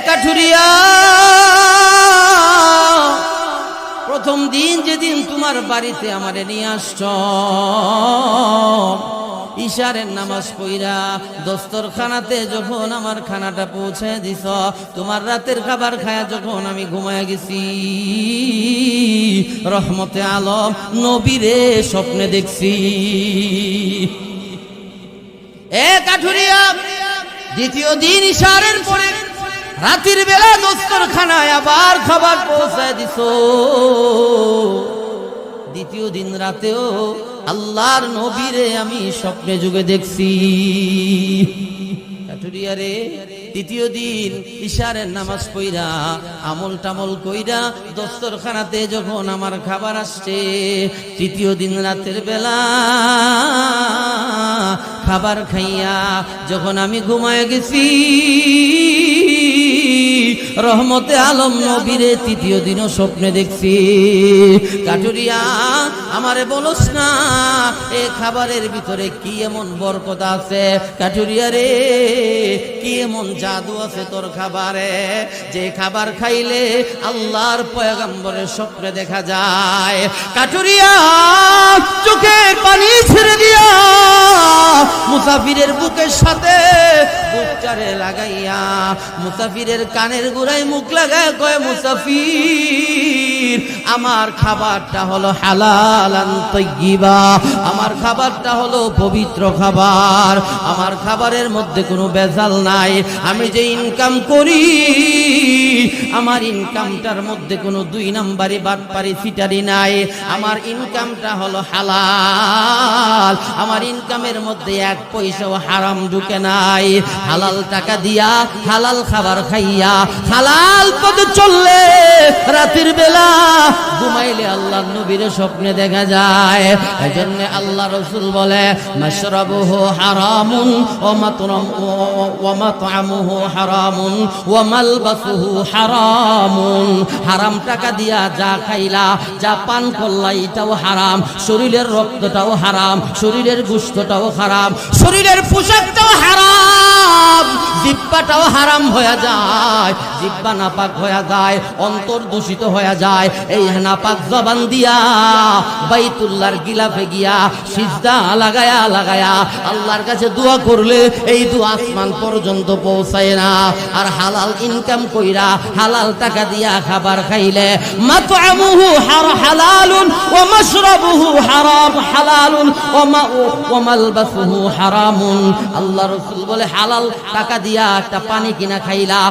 কাঠুরিয়া, প্রথম দিন যেদিন তোমার বাড়িতে আমারে নিয়ে আসছ, ইশারের নামাজ পড়া দস্তরখানাতে যখন আমার খানাটা পৌঁছে দিছ, তোমার রাতের খাবার খায়া যখন আমি ঘুমায় গেছি, রহমতে আলম নবীরে স্বপ্নে দেখছি। এ কাঠুরিয়া, দ্বিতীয় দিন ইশারের পরে রাতের বেলা দস্তরখানায় আবার খাবার পৌঁছায় দিছ। দ্বিতীয় দিন রাতেও আল্লাহর নবীরে আমি স্বপ্নে যুগে দেখছি। কাঠুরিয়া রে, তৃতীয় দিন ইশারের নামাজ পড়া আমল টামল কইরা দস্তরখানাতে যখন আমার খাবার আসছে, তৃতীয় দিন রাতের বেলা খাবার খাইয়া যখন আমি ঘুমায় গেছি, রহমতে আলম নবীরে তৃতীয় দিনও স্বপ্নে দেখছি। কাঠুরিয়া, আমারে বলস না এ খাবারের ভিতরে কি এমন বরকত আছে? কাঠুরিয়া রে, কি এমন জাদু আছে তোর খাবারে, যে খাবার খাইলে আল্লাহর পয়গম্বরের স্বপ্নে দেখা যায়? কাঠুরিয়া চোখের পানি ছেড়ে দিয়া মুসাফিরের বুকের সাথে বুকটারে লাগাইয়া মুসাফিরের কানের গোড়ায় মুখ লাগায় কয়, মুসাফির আমার খাবারটা হলো হালালান তাইয়্যিবা, আমার খাবারটা হলো পবিত্র খাবার, আমার খাবারের মধ্যে কোনো ভেজাল নাই, আমি যে ইনকাম করি আমার ইনকামটার মধ্যে কোনো দুই নাম্বারি বাটপারি ফিটারি নাই, আমার ইনকামটা হলো হালাল, আমার ইনকামের মধ্যে এক পয়সাও হারাম ঢুকে নাই। হালাল টাকা দিয়া হালাল খাবার খাইয়া হালাল পথে চললে রাতের বেলা ঘুমাইলে আল্লাহর নবীর স্বপ্নে দেখা যায়। এজন্য আল্লাহ রাসূল বলে, মাশরাবুহু হারামুন ওয়া মাতআমুহু হারামুন ওয়া মালবাসুহু হারামুন। হারাম টাকা দিয়া যা খাইলা, যা পান করলা, এটাও হারাম, শরীরের রক্তটাও হারাম, শরীরের গোশতটাও হারাম, শরীরের পোশাকটাও হারাম, জিহ্বাটাও হারাম হয়ে যায়, জিহ্বা নাপাক হয়ে যায়, অন্তর দূষিত হয়ে যায়। এই নাপাক জবান দিয়া বাইতুল্লাহর গিলাফে গিয়া সিজদা লাগায়া লাগায়া আল্লাহর কাছে দোয়া করলে এই দোয়া আসমান পর্যন্ত পৌঁছায় না। আর হালাল ইনকাম কইরা হালাল টাকা দিয়া খাবার খাইলে মাতআমুহু হালালুন ওয়া মাশরাবুহু হারাম হালালুন ওয়া মালবাসুহু হারামুন। আল্লাহ রাসূল বলে, হালাল টাকা দিয়া একটা পানি কিনা খাইলা,